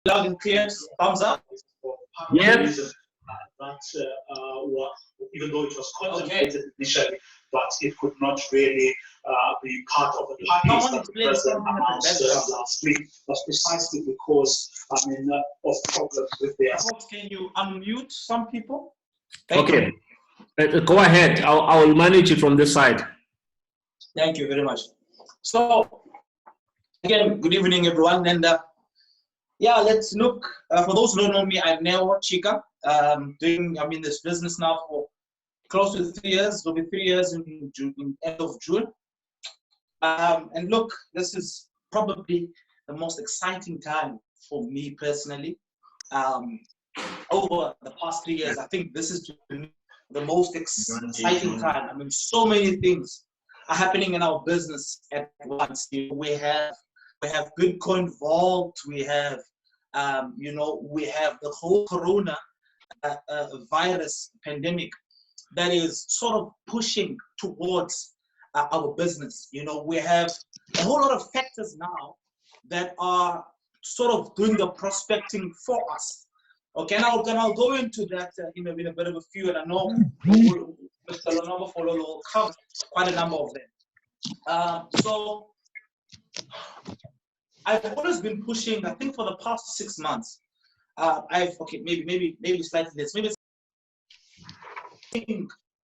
Loud and clear. Thumbs up. Yes. Even though it was contemplated initially, but it could not really be part of the package that the president announced last week. That's precisely because, of problems with the. Can you unmute some people? Okay. Go ahead. I will manage it from this side. Thank you very much. So, again, good evening, everyone. And yeah, let's look. For those who don't know me, I'm Neo Chika. I'm in this business now for close to 3 years. It'll be 3 years in end of June. And look, this is probably the most exciting time for me personally. Over the past 3 years, I think this is the most exciting time. I mean, so many things are happening in our business at once. We have Bitcoin Vault. We have, we have the whole Corona virus pandemic that is sort of pushing towards our business. We have a whole lot of factors now that are sort of doing the prospecting for us. Okay, and I'll go into that in a bit of a few, and I know Mr. Lonabo Fololo will cover quite a number of them. So I've always been pushing, I think for the past 6 months, maybe slightly less, maybe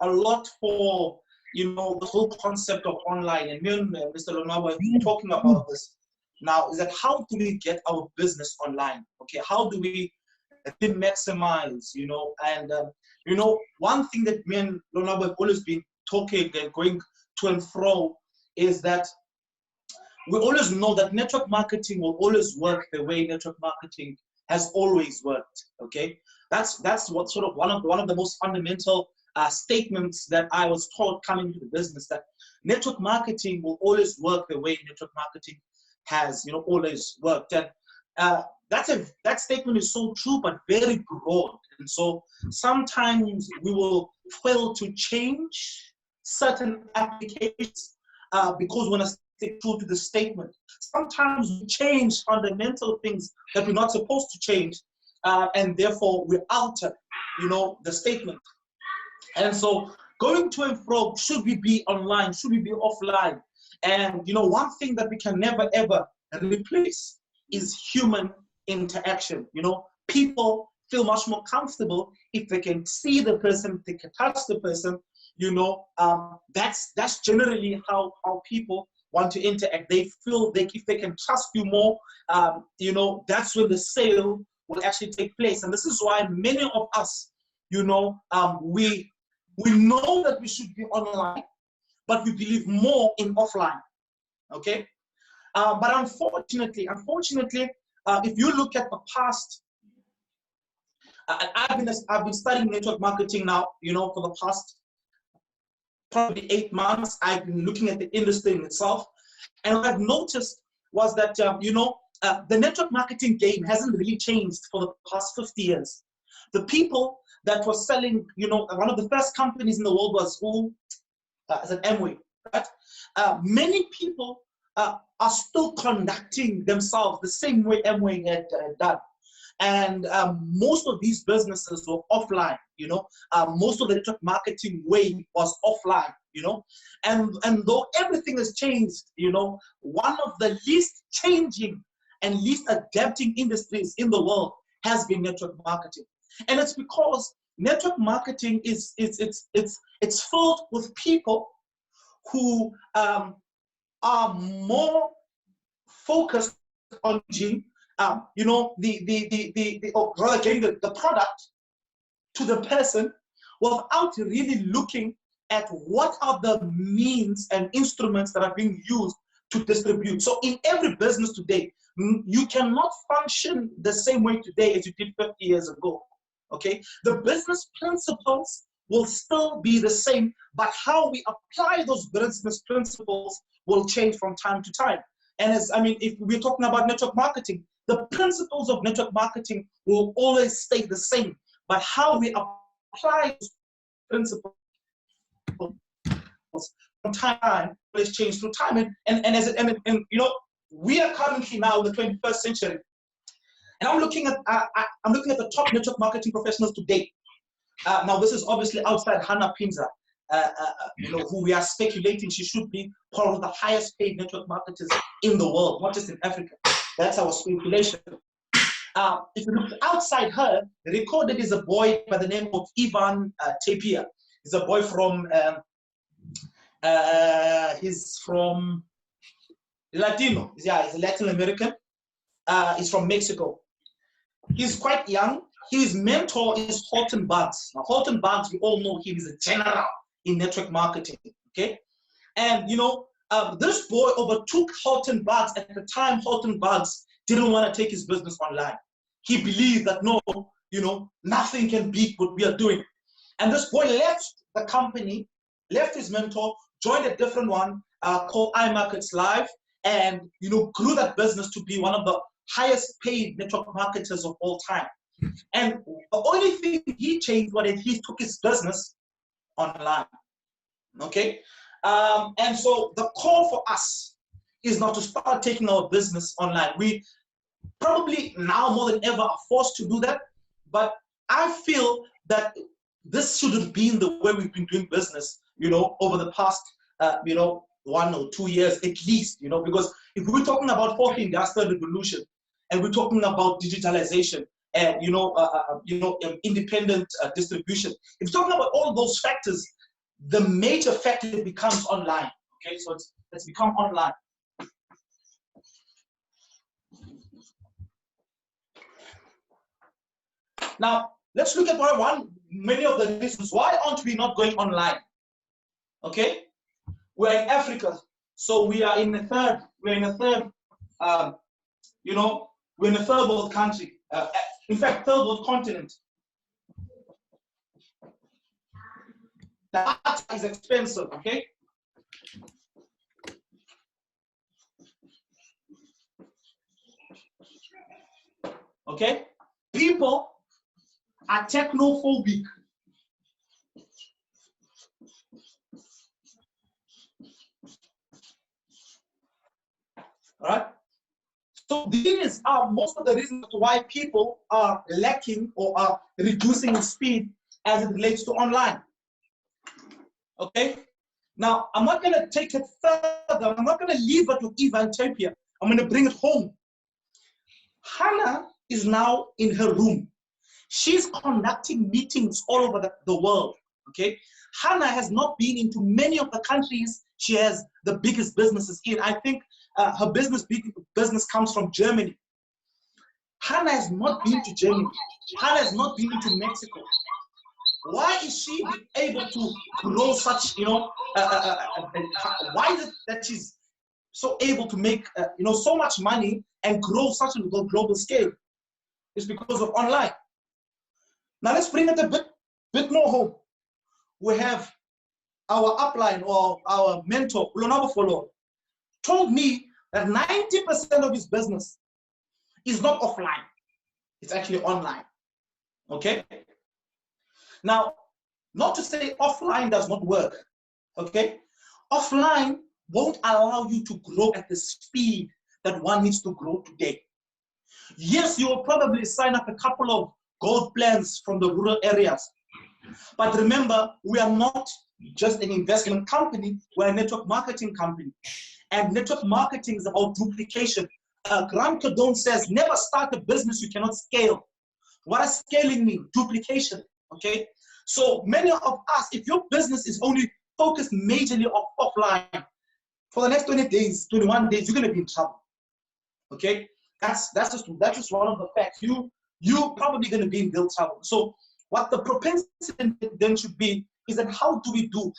a lot for the whole concept of online, and me and Mr. Lonabo have been talking about this now, is that how do we get our business online? Okay, how do we maximize, and one thing that me and Lonabo have always been talking and going to and fro is that we always know that network marketing will always work the way network marketing has always worked. Okay, that's what sort of one of the most fundamental statements that I was taught coming to the business, that network marketing will always work the way network marketing has always worked. And that statement is so true, but very broad. And so sometimes we will fail to change certain applications because we want to stick true to the statement. Sometimes we change fundamental things that we're not supposed to change, and therefore we alter, the statement. And so going to and fro, should we be online? Should we be offline? And one thing that we can never ever replace is human interaction. People feel much more comfortable if they can see the person, if they can touch the person. That's generally how people want to interact. They feel if they can trust you more, that's when the sale will actually take place. And this is why many of us, we know that we should be online, but we believe more in offline. Okay, but unfortunately, if you look at the past, I've been studying network marketing now, for the past probably 8 months. I've been looking at the industry in itself, and what I've noticed was that the network marketing game hasn't really changed for the past 50 years. The people that were selling, one of the first companies in the world was Amway, right? Many people are still conducting themselves the same way Amway had done. And most of these businesses were offline, most of the network marketing way was offline, and though everything has changed, one of the least changing and least adapting industries in the world has been network marketing. And it's because network marketing it's filled with people who are more focused on getting the product to the person without really looking at what are the means and instruments that are being used to distribute. So in every business today, you cannot function the same way today as you did 50 years ago. Okay, the business principles will still be the same, but how we apply those business principles will change from time to time. And if we're talking about network marketing, the principles of network marketing will always stay the same, but how we apply those principles from time will change through time. And we are currently now in the 21st century. And I'm looking at the top network marketing professionals today. Now, this is obviously outside Hannah Pinza, who we are speculating she should be part of the highest paid network marketers in the world, not just in Africa. That's our speculation. If you look outside her, recorded is a boy by the name of Ivan Tapia. He's a boy from, he's from Latino. Yeah, he's a Latin American. He's from Mexico. He's quite young. His mentor is Horton Bugs. Now, Horton Bugs, we all know him is a general in network marketing, okay? And, this boy overtook Horton Bugs. At the time, Horton Bugs didn't want to take his business online. He believed that, no, nothing can beat what we are doing. And this boy left the company, left his mentor, joined a different one called iMarkets Live, and, grew that business to be one of the highest paid network marketers of all time. And the only thing he changed was that he took his business online, okay? And so the call for us is not to start taking our business online. We probably now more than ever are forced to do that, but I feel that this should have been the way we've been doing business, over the past, 1 or 2 years at least, because if we're talking about fourth industrial revolution and we're talking about digitalization and, independent distribution, if you're talking about all those factors, the major factor becomes online, okay? So it's become online. Now, let's look at many of the reasons. Why aren't we not going online? Okay? We're in Africa, so we're in a third world country. In fact, third world continent. That is expensive, okay? Okay? People are technophobic. All right? So these are most of the reasons why people are lacking or are reducing in speed as it relates to online. Okay? Now, I'm not going to take it further. I'm not going to leave it with Ivan Tapia. I'm going to bring it home. Hannah is now in her room. She's conducting meetings all over the world, okay? Hannah has not been into many of the countries she has the biggest businesses in. I think her business comes from Germany. Hannah has not been to Germany. Hannah has not been into Mexico. Why is she able to grow such, why is it that she's so able to make, so much money and grow such a global scale? It's because of online. Now let's bring it a bit more home. We have our upline or our mentor, Lonabo Folo, told me that 90% of his business is not offline. It's actually online, okay? Now, not to say offline does not work, okay? Offline won't allow you to grow at the speed that one needs to grow today. Yes, you will probably sign up a couple of gold plans from the rural areas. But remember, we are not just an investment company, we're a network marketing company. And network marketing is about duplication. Grant Cardone says, never start a business you cannot scale. What does scaling mean? Duplication, okay? So many of us, if your business is only focused majorly offline, for the next 20 days, 21 days, you're gonna be in trouble, okay? That's just one of the facts. You're probably going to be in real trouble. So what the propensity then should be is that how do we go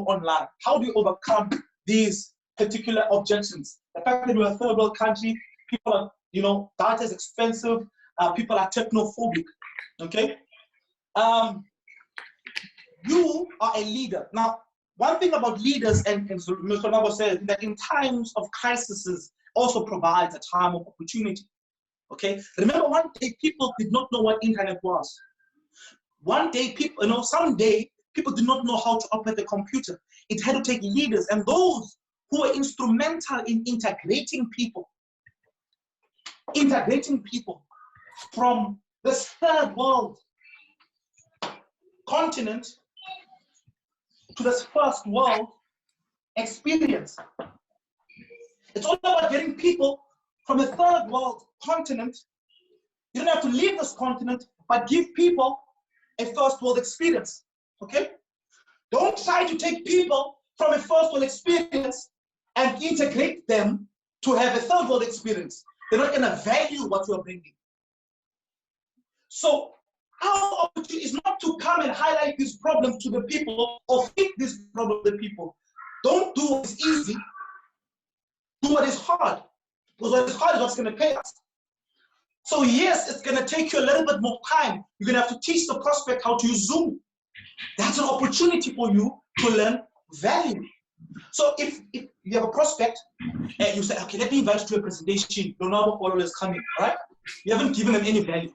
online? How do we overcome these particular objections? The fact that we're a third world country, people are, data is expensive, people are technophobic, okay? You are a leader. Now, one thing about leaders, and Mr. Nabo says, that in times of crises, also provides a time of opportunity, okay? Remember, one day people did not know what internet was. One day people, someday people did not know how to operate a computer. It had to take leaders and those who were instrumental in integrating people from this third world continent to this first world experience. It's all about getting people from the third world continent. You don't have to leave this continent, but give people a first world experience, okay? Don't try to take people from a first world experience and integrate them to have a third world experience. They're not gonna value what you're bringing. So our opportunity is not to come and highlight these problems to the people or fix these problems to the people. Don't do what is easy, do what is hard. Because what is hard is what's gonna pay us. So yes, it's gonna take you a little bit more time. You're gonna have to teach the prospect how to use Zoom. That's an opportunity for you to learn value. So if you have a prospect and you say, okay, let me invite you to a presentation, Lonwabo Polo is coming, right? You haven't given them any value.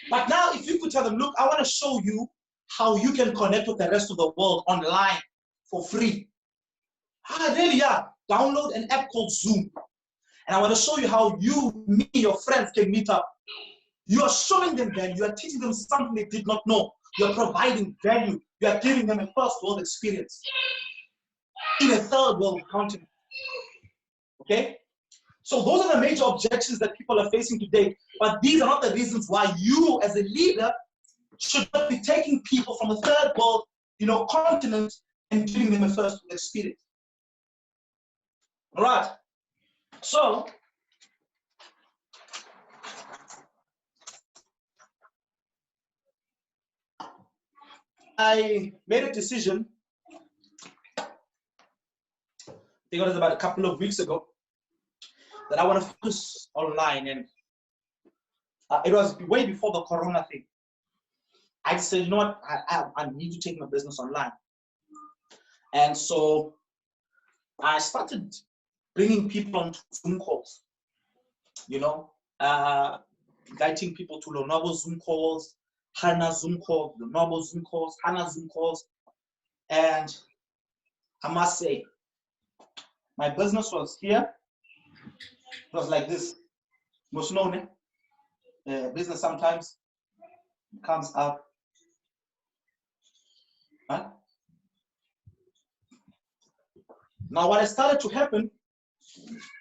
But now if you could tell them, look, I want to show you how you can connect with the rest of the world online for free. Really, yeah. Download an app called Zoom. And I want to show you how you, me, your friends can meet up. You are showing them value. You are teaching them something they did not know. You are providing value. You are giving them a first world experience in a third world continent. Okay? So those are the major objections that people are facing today. But these are not the reasons why you, as a leader, should not be taking people from a third world, continent and giving them a first world experience. All right. So I made a decision, I think it was about a couple of weeks ago, that I want to focus online. And it was way before the Corona thing. I said, you know what, I need to take my business online. And so I started bringing people on Zoom calls, inviting people to Lonwabo Zoom calls, Hana Zoom calls, Lonwabo Zoom calls, Hana Zoom calls. And I must say, my business was here. It was like this. Most known, business sometimes comes up. Huh? Now, what has started to happen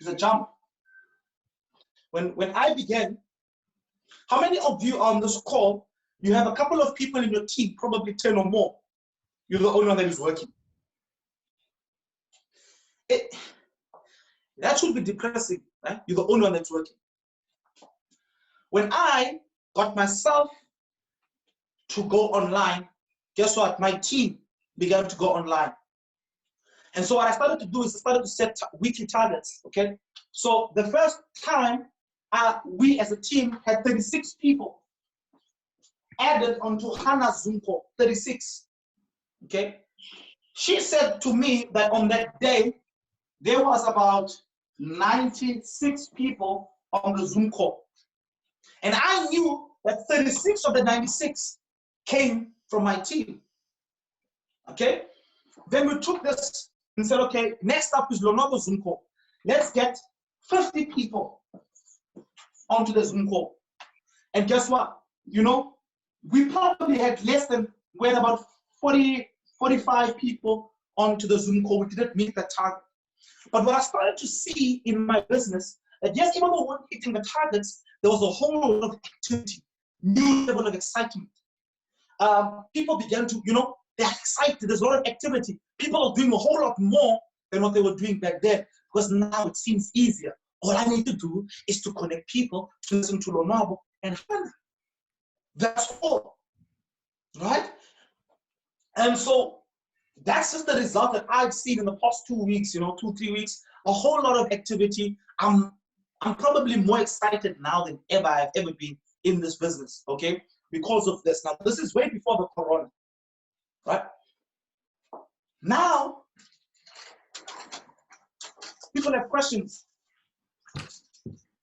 is a jump. When I began, how many of you on this call, you have a couple of people in your team, probably 10 or more. You're the only one that is working. That should be depressing, right? You're the only one that's working. When I got myself to go online, guess what? My team began to go online. And so what I started to do is I started to set weekly targets, okay? So the first time, we as a team had 36 people added onto Hannah's Zoom call, 36, okay? She said to me that on that day, there was about 96 people on the Zoom call. And I knew that 36 of the 96 came from my team, okay? Then we took this and said, okay, next up is Lonwabo Zoom call. Let's get 50 people onto the Zoom call. And guess what? We probably had we had about 40, 45 people onto the Zoom call. We didn't meet the target. But what I started to see in my business, that yes, even though we weren't hitting the targets, there was a whole lot of activity, new level of excitement. People began to, they're excited. There's a lot of activity. People are doing a whole lot more than what they were doing back then, because now it seems easier. All I need to do is to connect people to listen to Lonwabo and Hannah. That's all, right? And so that's just the result that I've seen in the past 2 weeks, 2-3 weeks, a whole lot of activity. I'm probably more excited now than ever I've ever been in this business, okay? Because of this. Now, this is way before the Corona, right? Now, people have questions.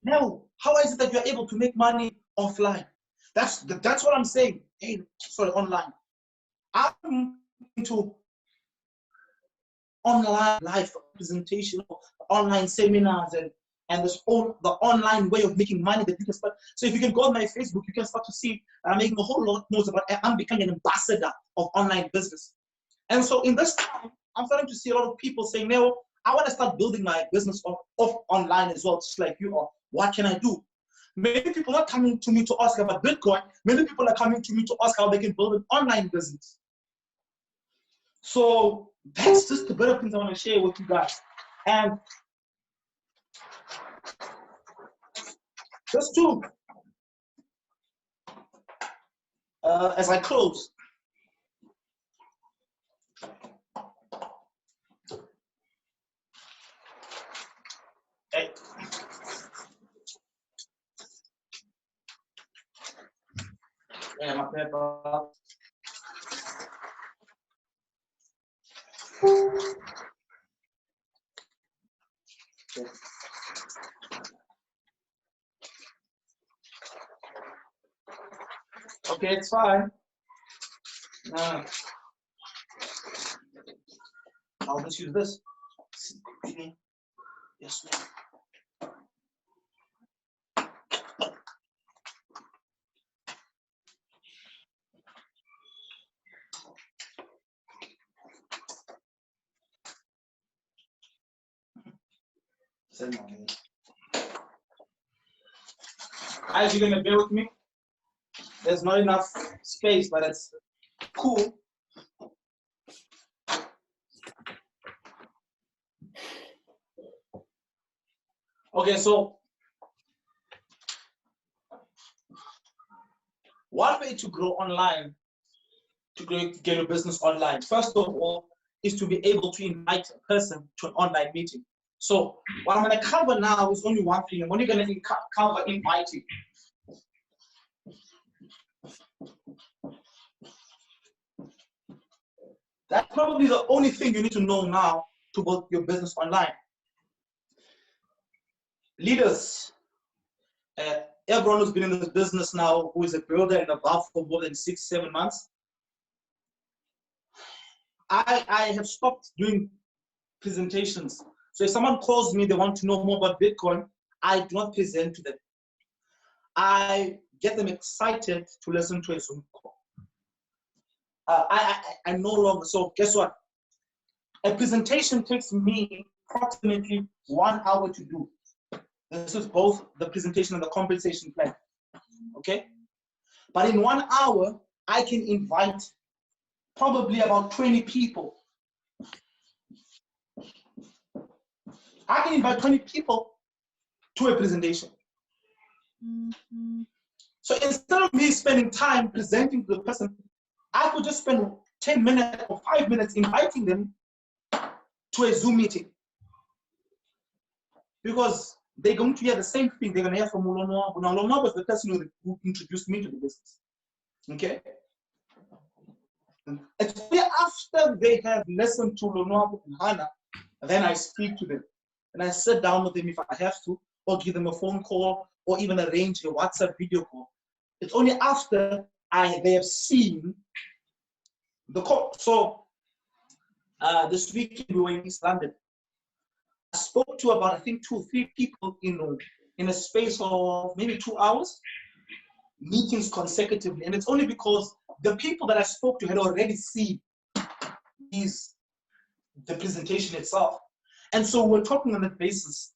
Now, how is it that you're able to make money offline? That's what I'm saying. Hey, sorry, online. I'm into online live presentation, online seminars, and the online way of making money that you can start. So if you can go on my Facebook, you can start to see I'm making a whole lot of notes about I'm becoming an ambassador of online business. And so in this time, I'm starting to see a lot of people saying, no, I want to start building my business of online as well, just like you are. What can I do? Many people are coming to me to ask about Bitcoin. Many people are coming to me to ask how they can build an online business. So that's just a bit of things I want to share with you guys. And just to, as I close, hey. Yeah, my bad, bro. Okay, it's fine. I'll just use this. Yes, ma'am. Guys, you're gonna bear with me. There's not enough space, but it's cool. Okay, so one way to grow online, to get your business online, first of all, is to be able to invite a person to an online meeting. So what I'm going to cover now is only one thing. I'm only going to cover inviting. That's probably the only thing you need to know now to build your business online. Leaders, everyone who's been in this business now, who is a builder and above for more than 6-7 months, I have stopped doing presentations. So if someone calls me, they want to know more about Bitcoin, I do not present to them. I get them excited to listen to a Zoom call. I no longer, so guess what? A presentation takes me approximately 1 hour to do. This is both the presentation and the compensation plan, okay? But in 1 hour, I can invite probably about 20 people. I can invite 20 people to a presentation. So instead of me spending time presenting to the person, I could just spend 10 minutes or 5 minutes inviting them to a Zoom meeting. Because they're going to hear the same thing they're going to hear from Ulonwa. Ulonwa was the person who introduced me to the business. Okay? It's only after they have listened to Ulonwa and Hannah, then I speak to them. And I sit down with them if I have to, or give them a phone call, or even arrange a WhatsApp video call. It's only after they have seen the call. So this weekend we were in East London. I spoke to about, I think, 2 or 3 people in a space of maybe 2 hours, meetings consecutively. And it's only because the people that I spoke to had already seen the presentation itself. And so we're talking on that basis.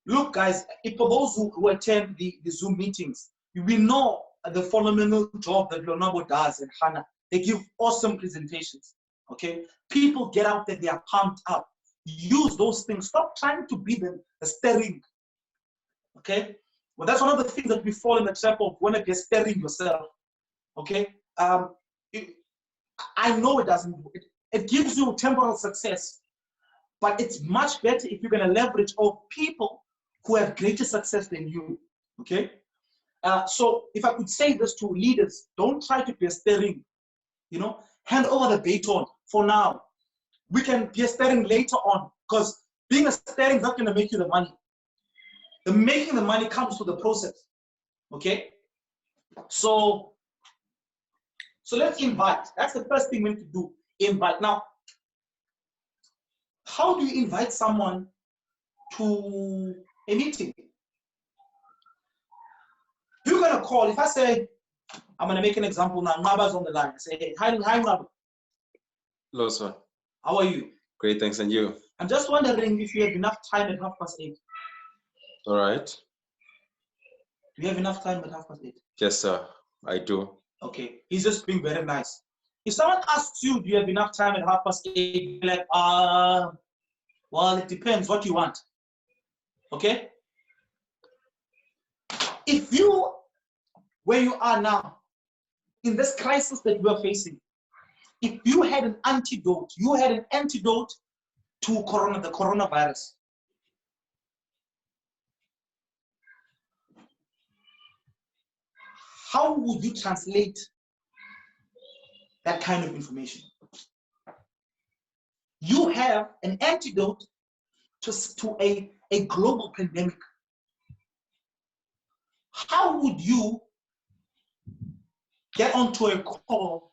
Look, guys, for those who attend the Zoom meetings, we know the phenomenal job that Leonardo does and Hannah. They give awesome presentations, okay? People get out there, they are pumped up. Use those things. Stop trying to be the steering, okay? Well, that's one of the things that we fall in the trap of when you're steering yourself, okay? I know it doesn't, it gives you temporal success, but it's much better if you're going to leverage all people who have greater success than you, okay? So if I could say this to leaders, don't try to be a steering, you know, hand over the baton for now. We can be a steering later on, because being a steering is not going to make you the money. The making the money comes through the process, okay? So let's invite. That's the first thing we need to do, invite. Now, how do you invite someone to a meeting. You're gonna call. If I say, I'm gonna make an example now. Ngaba's on the line. I say, hey, hi Ngaba. Hello, sir. How are you? Great, thanks. And you? I'm just wondering if you have enough time at 8:30. All right. Do you have enough time at 8:30? Yes, sir. I do. Okay. He's just being very nice. If someone asks you, do you have enough time at 8:30? Like, well, it depends what you want. Okay? If you, where you are now, in this crisis that you are facing, if you had an antidote, to the coronavirus, how would you translate that kind of information? You have an antidote to a global pandemic. How would you get onto a call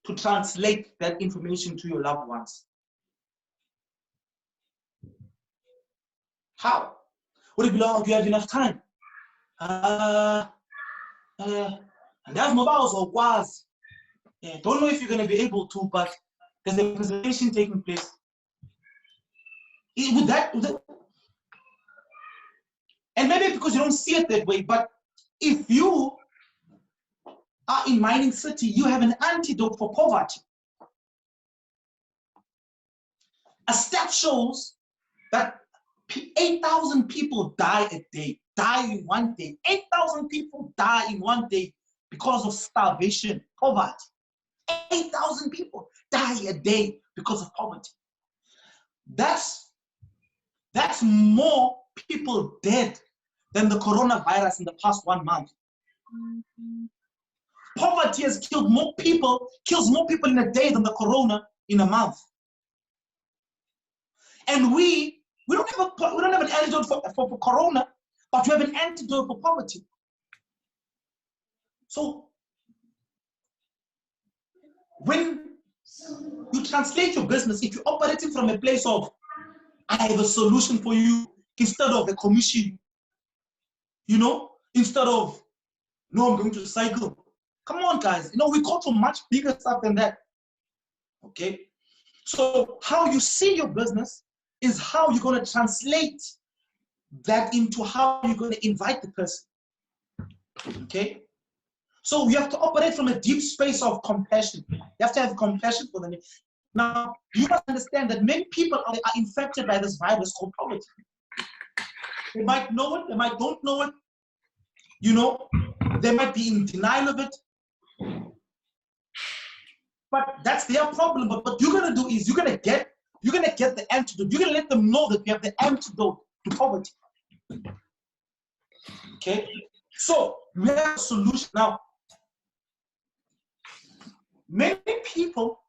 to translate that information to your loved ones? How? Would it be like, do you have enough time? And that's mobiles or was. Don't know if you're going to be able to, but there's a presentation taking place. Would that, and maybe because you don't see it that way, but if you are in Mining City, you have an antidote for poverty. A stat shows that 8,000 people die a day, die in one day. 8,000 people die in one day because of starvation, poverty. 8,000 people die a day because of poverty. That's more people dead than the coronavirus in the past 1 month. Poverty has kills more people in a day than the corona in a month. And we don't have an antidote for corona, but we have an antidote for poverty. So when you translate your business, if you're operating from a place of, I have a solution for you, instead of a commission, instead of, no, I'm going to cycle. Come on, guys. We go to much bigger stuff than that. Okay? So how you see your business is how you're going to translate that into how you're going to invite the person. Okay? So you have to operate from a deep space of compassion. You have to have compassion for them. Now, you must understand that many people are infected by this virus called poverty. They might know it, they might don't know it. They might be in denial of it. But that's their problem. But what you're gonna do is you're gonna get the antidote. You're gonna let them know that you have the antidote to poverty. Okay? So we have a solution. Now, many people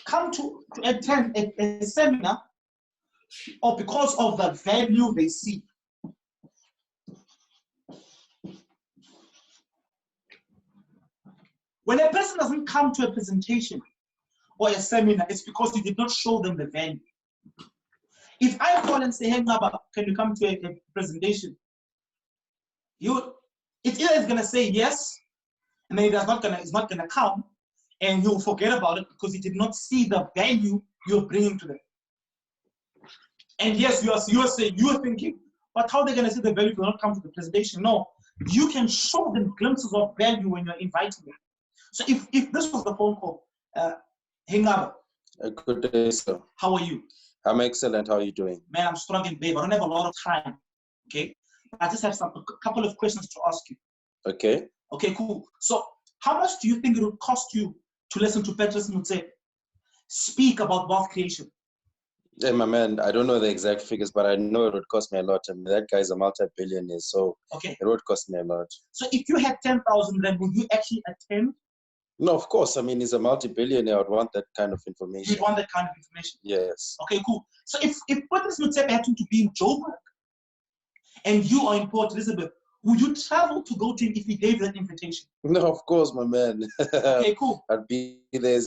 come to attend a seminar or because of the value they see. When a person doesn't come to a presentation or a seminar, it's because you did not show them the value. If I call and say, hey, Ngaba, can you come to a presentation? It's either going to say yes, and then it's not going to come, and you'll forget about it because you did not see the value you're bringing to them. And yes, you are thinking, but how are they going to see the value if they don't come to the presentation? No, you can show them glimpses of value when you're inviting them. So if this was the phone call, hey Ngaba. Good day, sir. How are you? I'm excellent. How are you doing? Man, I'm struggling, babe. I don't have a lot of time. Okay, I just have a couple of questions to ask you. Okay. Okay, cool. So how much do you think it would cost you to listen to Petrus Motsepe speak about wealth creation? Hey, my man, I don't know the exact figures, but I know it would cost me a lot. I mean, that guy's a multi-billionaire, so okay, it would cost me a lot. So if you had 10,000, then would you actually attend? No, of course. I mean, he's a multi-billionaire. I'd want that kind of information. You'd want that kind of information? Yes. Okay, cool. So if Petrus Motsepe happened to be in Joburg and you are in Port Elizabeth, would you travel to go to him if he gave that invitation? No, of course, my man. Okay, cool. I'd be there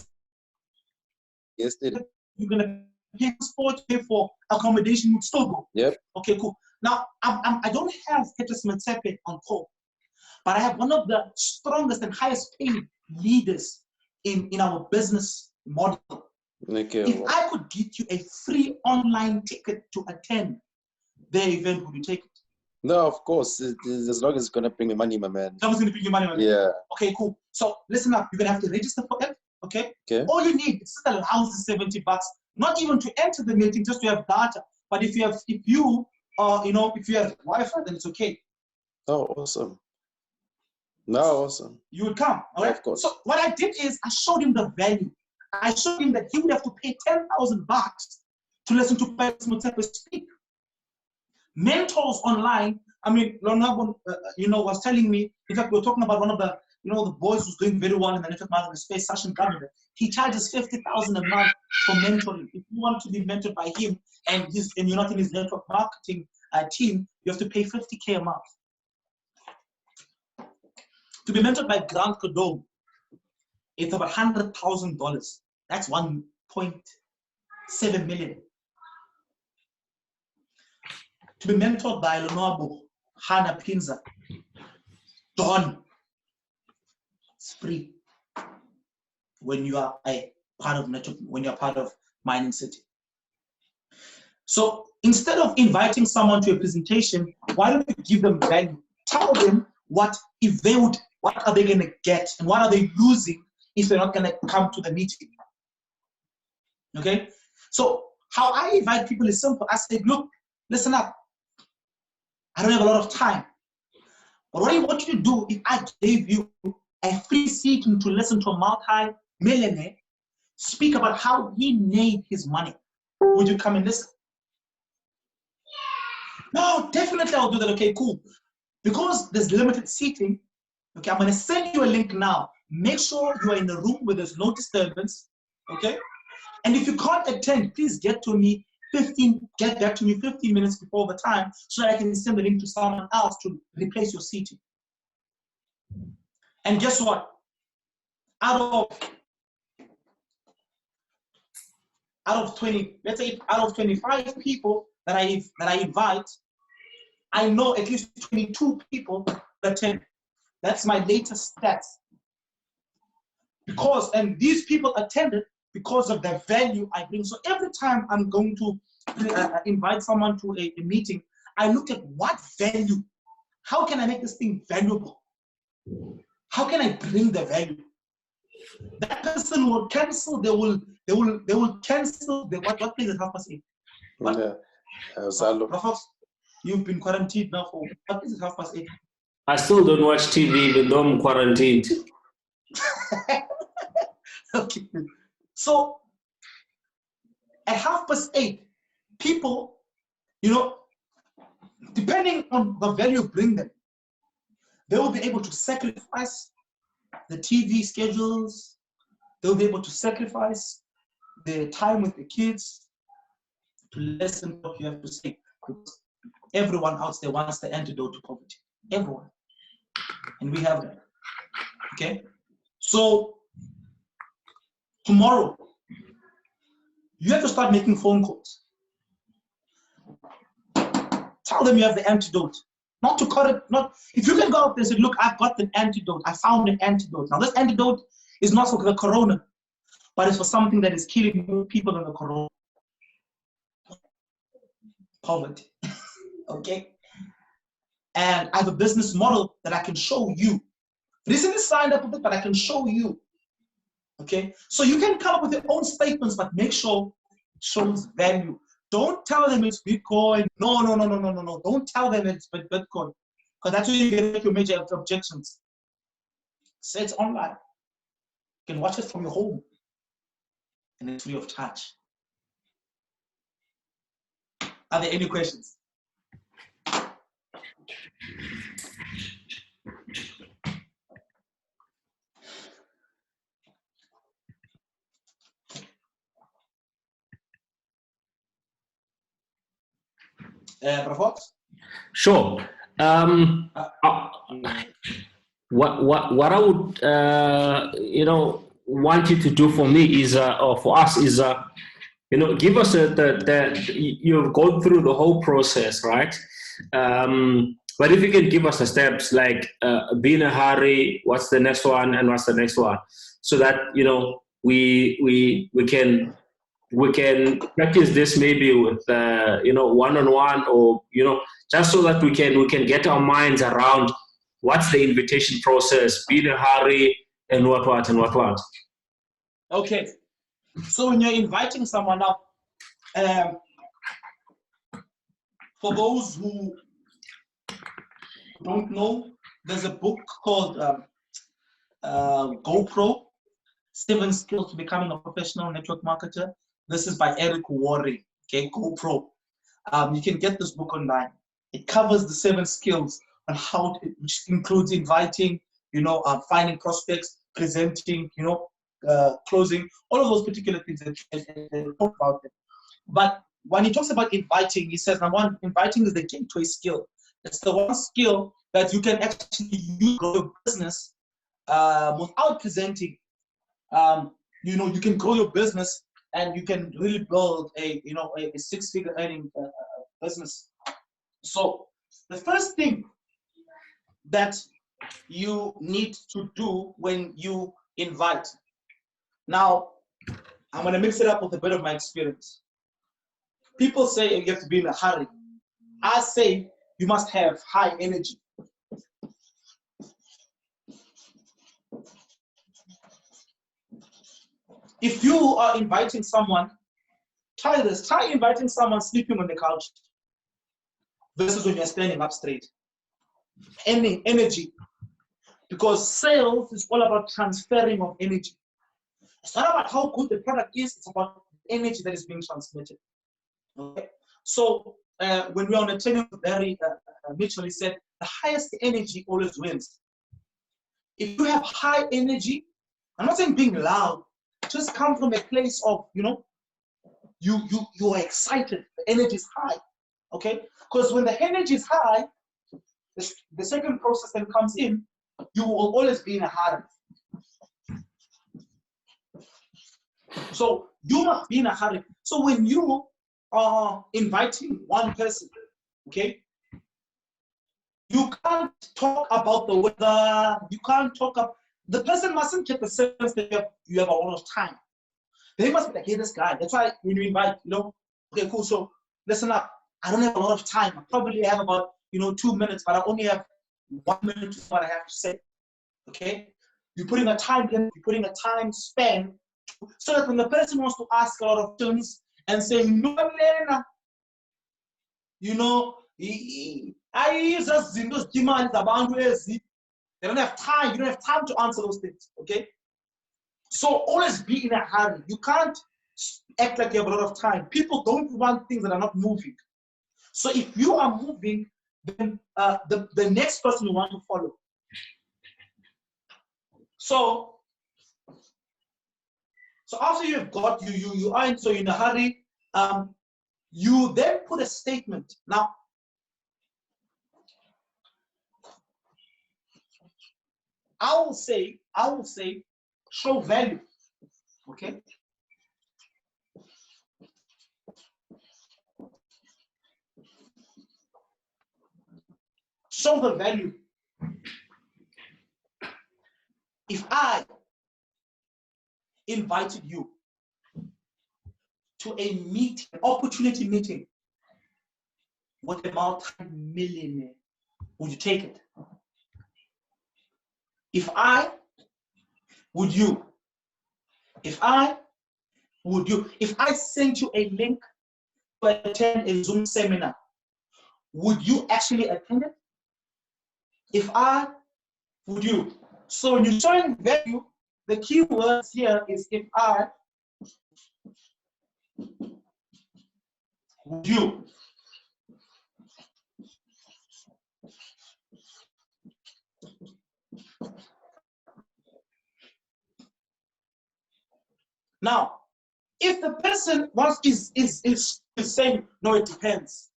yesterday. You're going to pay transport, pay for accommodation, you'd still go? Yep. Okay, cool. Now, I don't have Petrus Motsepe on call, but I have one of the strongest and highest paid leaders in our business model. Okay. If I could get you a free online ticket to attend their event, would you take it? No, of course. As long as it's going to bring me money, my man. Someone's going to bring you money, man. Yeah. Okay, cool. So listen up. You're going to have to register for it. Okay? Okay. All you need is just allows $70. Not even to enter the meeting, just to have data. But if you have Wi-Fi, then it's okay. Oh, awesome. No, awesome. You would come, all right? Of course. So what I did is I showed him the value. I showed him that he would have to pay $10,000 to listen to Petrus Motsepe speak. Mentors online. I mean, Lonabo, was telling me. In fact, we were talking about one of the, the boys who's doing very well in the network marketing space, Sachin Gandhi. He charges $50,000 a month for mentoring. If you want to be mentored by him, and you're not in his network marketing team, you have to pay $50K a month. To be mentored by Grant Cardone, it's about $100,000. That's 1.7 million. To be mentored by Lonabo, Hannah Pinza, Don, it's free when you are a part of network, when you're part of Mining City. So instead of inviting someone to a presentation, why don't you give them value? Tell them what are they going to get and what are they losing if they're not going to come to the meeting. Okay? So how I invite people is simple. I say, look, listen up. I don't have a lot of time. But what I want you to do, if I gave you a free seating to listen to a multi-millionaire speak about how he made his money, would you come and listen? No, definitely I'll do that. Okay, cool. Because there's limited seating, okay, I'm going to send you a link now. Make sure you are in a room where there's no disturbance, okay? And if you can't attend, please get back to me 15 minutes before the time so that I can send the link to someone else to replace your seating. And guess what? Out of 20, let's say out of 25 people that I invite, I know at least 22 people that attend. That's my latest stats. And these people attended because of the value I bring. So every time I'm going to invite someone to a meeting, I look at what value, how can I make this thing valuable? How can I bring the value? That person will cancel, they will cancel what place at 8:30? What? Yeah. You've been quarantined now for what place at 8:30? I still don't watch TV even though I'm quarantined. Okay. So at 8:30, people, depending on the value you bring them, they will be able to sacrifice the TV schedules. They'll be able to sacrifice their time with the kids to listen to what you have to say. Because everyone out there wants the antidote to poverty. Everyone. And we have that. Okay? So tomorrow, you have to start making phone calls. Tell them you have the antidote. Not to cut it, if you can go out there and say, look, I've got the antidote. I found an antidote. Now this antidote is not for the corona, but it's for something that is killing more people than the corona. Poverty. Okay? And I have a business model that I can show you. Recently signed up with it, but I can show you. Okay? So you can come up with your own statements, but make sure it shows value. Don't tell them it's Bitcoin. No. Don't tell them it's Bitcoin. Because that's where you get your major objections. Say it's online. You can watch it from your home. And it's free of charge. Are there any questions? Sure. What I would want you to do for me is or for us is give us you've gone through the whole process, right? But if you can give us the steps, like be in a hurry, what's the next one, and what's the next one, so that we can practice this maybe with one-on-one, or just so that we can get our minds around what's the invitation process, be in a hurry, and what. Okay. So when you're inviting someone up, for those who don't know, there's a book called GoPro, 7 Skills to Becoming a Professional Network Marketer. This is by Eric Worre, okay, GoPro. You can get this book online. It covers the 7 skills on how, which includes inviting, finding prospects, presenting, closing, all of those particular things that you talk about them. But when he talks about inviting, he says, number one, inviting is the gateway skill. It's the one skill that you can actually use to grow your business without presenting. You can grow your business and you can really build a 6-figure earning business. So the first thing that you need to do when you invite. Now, I'm going to mix it up with a bit of my experience. People say you have to be in a hurry. I say you must have high energy. If you are inviting someone, try this. Try inviting someone sleeping on the couch versus when you're standing up straight. Energy. Because sales is all about transferring of energy. It's not about how good the product is, it's about the energy that is being transmitted. Okay? So when we were on a training with Barry Mitchell, he said, the highest energy always wins. If you have high energy, I'm not saying being loud, just come from a place of, you are excited, the energy is high, okay? Because when the energy is high, the second process that comes in, you will always be in a hurry. So you must be in a hurry. So when you are inviting one person, okay, you can't talk about the weather, you can't talk about, the person mustn't get the sense that you have a lot of time. They must be like, hey, this guy. That's why when you invite, okay, cool. So listen up. I don't have a lot of time. I probably have about, 2 minutes, but I only have 1 minute to what I have to say. Okay? You're putting a time in, you're putting a time span so that when the person wants to ask a lot of questions and say, they don't have time. You don't have time to answer those things. Okay? So always be in a hurry. You can't act like you have a lot of time. People don't want things that are not moving. So if you are moving, then the next person you want to follow. So after you've got you are in a hurry, you then put a statement. Now, I will say, show value. Okay. Show the value. If I invited you to a meeting, an opportunity meeting with a multi-millionaire, would you take it? If I sent you a link to attend a Zoom seminar, would you actually attend it? Would you? So when you're showing value, the key words here is if I, would you? Now, if the person is saying, no, it depends.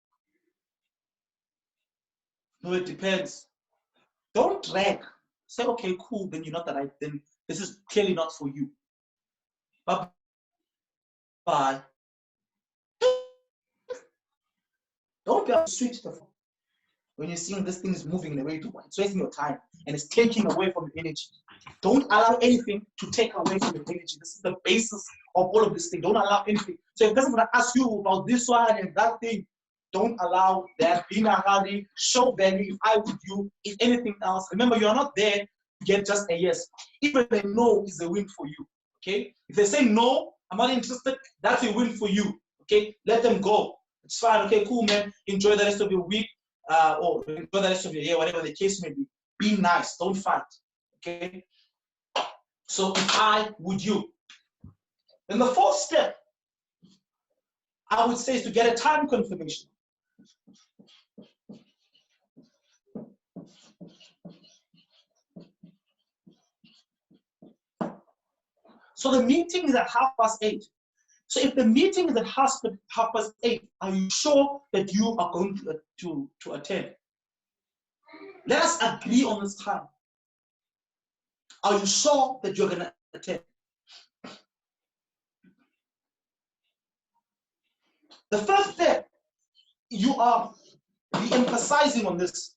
No, it depends. Don't drag. Say, okay, cool, then you're not the right, then this is clearly not for you. Bye. Don't be able to switch the phone. when you're seeing this thing is moving in the way you want, it's wasting your time and it's taking away from your energy. Don't allow anything to take away from your energy. This is the basis of all of this thing. Don't allow anything. So if a person is going to ask you about this one and that thing, don't allow that. Be in a hurry. Show value. If I would you, if anything else. Remember, you are not there to get just a yes. Even a no is a win for you. Okay? If they say no, I'm not interested, that's a win for you. Okay? Let them go. It's fine. Okay, cool, man. Enjoy the rest of your week. Or enjoy the rest of your year, whatever the case may be. Be nice. Don't fight. Okay? So if I would you. Then the fourth step, I would say, is to get a time confirmation. So the meeting is at 8:30. So if the meeting is at 8:30, are you sure that you are going to attend? Let us agree on this time. Are you sure that you're going to attend? The first step, you are re-emphasizing on this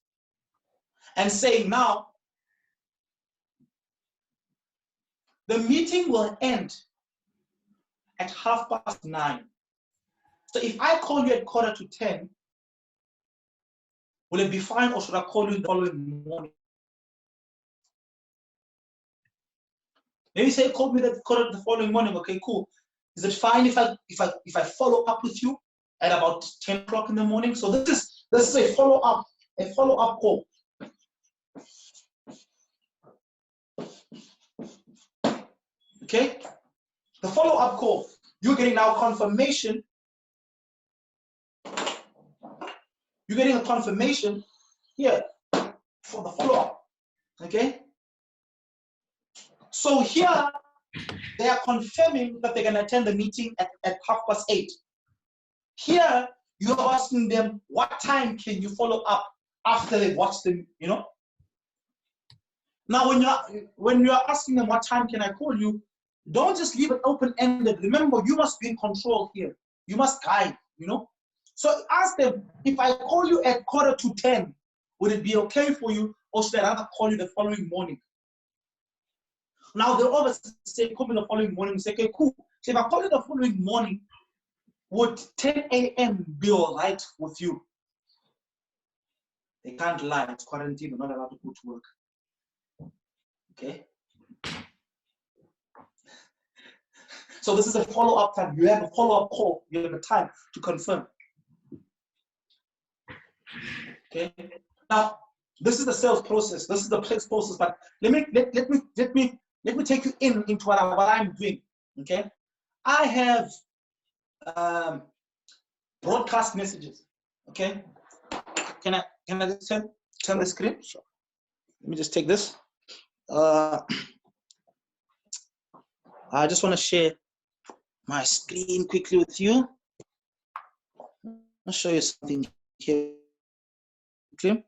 and saying now, the meeting will end at 9:30. So if I call you at 9:45, will it be fine, or should I call you the following morning? Maybe say call me the following morning. Okay, cool. Is it fine if I follow up with you at about 10 o'clock in the morning? So this is a follow-up call. Okay? The follow-up call. You're getting now confirmation. You're getting a confirmation here for the follow-up. Okay? So here, they are confirming that they're going to attend the meeting at 8:30. Here, you're asking them, what time can you follow up after they watch them, you know? Now, when you're asking them, what time can I call you, don't just leave it open-ended. Remember, you must be in control here. You must guide, you know? So ask them, if I call you at 9:45, would it be okay for you, or should I rather call you the following morning? Now, they'll always say, call me the following morning. Say, okay, cool. So if I call you the following morning, would 10 a.m. be all right with you? They can't lie. It's quarantine. They're not allowed to go to work. Okay? So this is a follow-up time. You have a follow-up call. You have a time to confirm. Okay? Now, this is the sales process. This is the sales process. But let me take you into what I'm doing. Okay? I have broadcast messages. Okay? Can I just turn the screen? Sure. Let me just take this. I just want to share my screen quickly with you. I'll show you something here. Okay.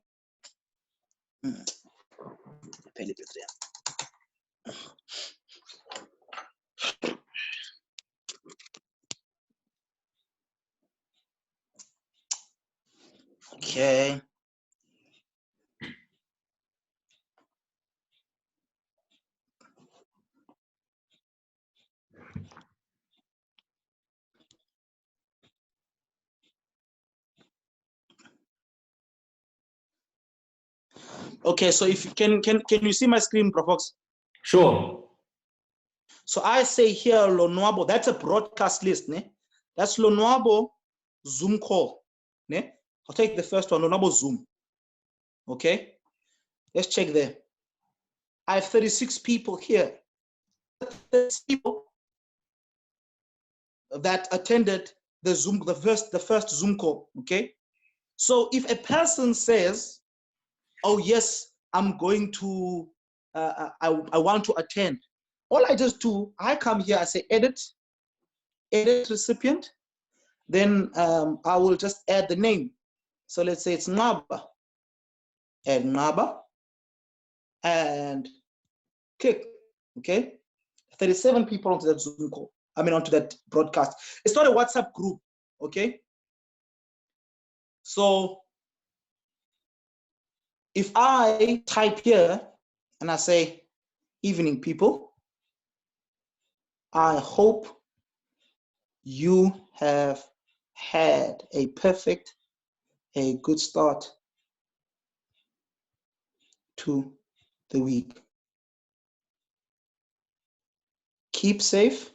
Okay. Okay, so if you can you see my screen, Profox? Sure. So I say here Lonwabo, that's a broadcast list, ne? That's Lonwabo Zoom call, ne? I'll take the first one, Lonwabo Zoom. Okay, let's check there. I have 36 people here. 36 people that attended the Zoom, the first Zoom call. Okay, so if a person says, "Oh yes, I'm going to, I want to attend," all I just do, I come here, I say edit recipient, then I will just add the name. So let's say it's Ngaba. Add Ngaba and click. Okay, 37 people onto that Zoom call. I mean, onto that broadcast. It's not a WhatsApp group. Okay, so if I type here and I say, evening people, I hope you have had a good start to the week. Keep safe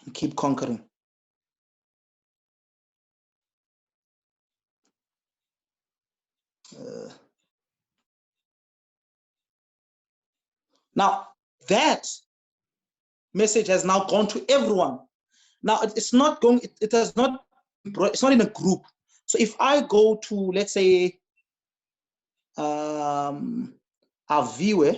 and keep conquering. Now that message has now gone to everyone. Now it's not going, it has not, it's not in a group. So if I go to, let's say, our viewer,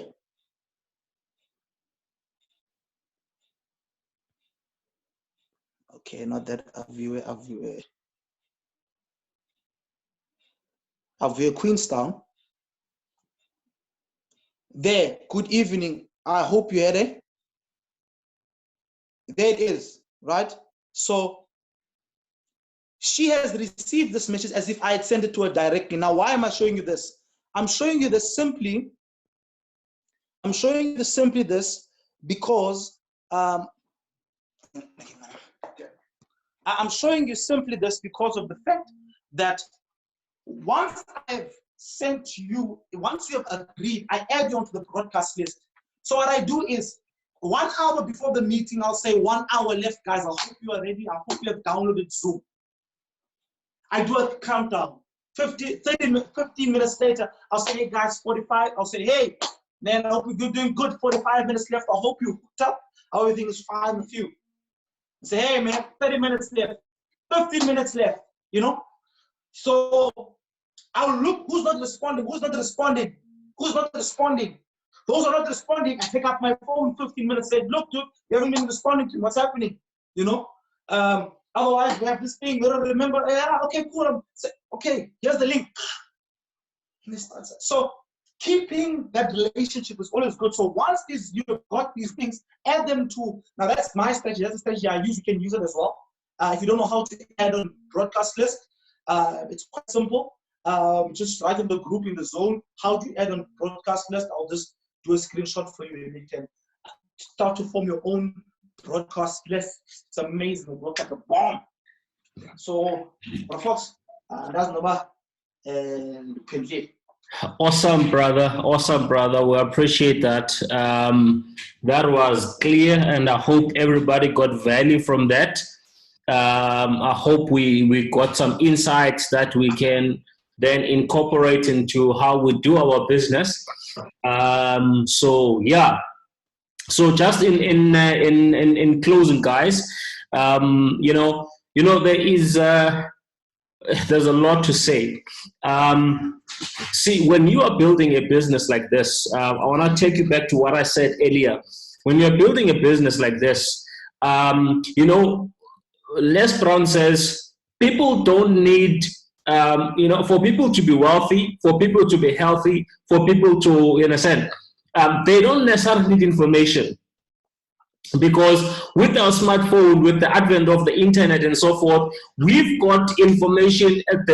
okay, not that our viewer Queenstown. There, good evening. I hope you had it. There it is, right? So she has received this message as if I had sent it to her directly. Now, why am I showing you this? I'm showing you this simply. I'm showing you this because I'm showing you simply this because of the fact that once I've sent you, once you have agreed, I add you onto the broadcast list. So what I do is 1 hour before the meeting, I'll say 1 hour left, guys. I hope you are ready. I hope you have downloaded Zoom. I do a countdown. 15 minutes later, I'll say, hey guys, 45. I'll say, hey, man, I hope you're doing good. 45 minutes left. I hope you hooked up. Everything is fine with you. I say, hey man, 30 minutes left. 15 minutes left, you know? So I'll look who's not responding, who's not responding, who's not responding. Those are not responding. I pick up my phone 15 minutes, say, look, dude, you haven't been responding to me. What's happening? You know? Otherwise, we have this thing, we don't remember. Yeah, okay, cool. Okay, here's the link. So keeping that relationship is always good. So once you've got these things, add them to, now that's my strategy, that's the strategy I use, you can use it as well. If you don't know how to add on broadcast list, it's quite simple. Just write in the group, in the zone, how to add on broadcast list. I'll just do a screenshot for you and you can start to form your own broadcast list. It's amazing, it works like a bomb. So, folks, that's number Awesome, brother. Awesome, brother. We appreciate that. That was clear, and I hope everybody got value from that. I hope we got some insights that we can then incorporate into how we do our business. So yeah. So just in closing, guys, there is there's a lot to say. See, when you are building a business like this, I want to take you back to what I said earlier. When you're building a business like this, Les Brown says people don't need, for people to be wealthy, for people to be healthy, for people to, in a sense, they don't necessarily need information. Because with our smartphone, with the advent of the internet and so forth, we've got information at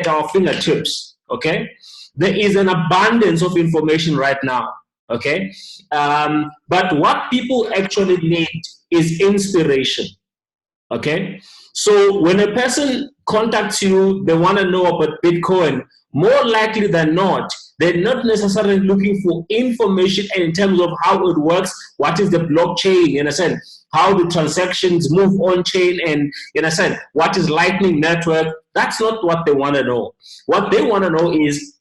our fingertips. Okay, there is an abundance of information right now. Okay, but what people actually need is inspiration. Okay, so when a person contacts you, they want to know about Bitcoin. More likely than not, they're not necessarily looking for information in terms of how it works, what is the blockchain, in a sense, how the transactions move on chain, and in a sense, what is Lightning Network. That's not what they want to know. What they want to know is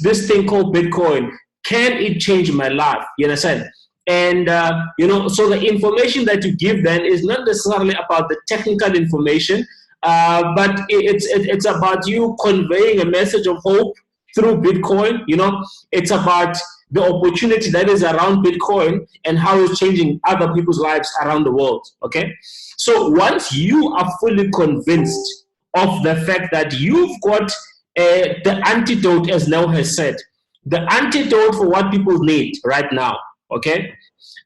this thing called Bitcoin, can it change my life, in a sense? And, so the information that you give then is not necessarily about the technical information, but it's about you conveying a message of hope through Bitcoin. It's about the opportunity that is around Bitcoin and how it's changing other people's lives around the world. Okay, so once you are fully convinced of the fact that you've got the antidote, as Nell has said, the antidote for what people need right now, okay?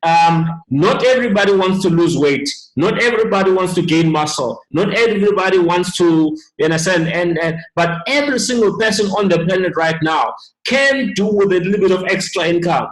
Not everybody wants to lose weight. Not everybody wants to gain muscle. Not everybody wants to, you understand, but every single person on the planet right now can do with a little bit of extra income.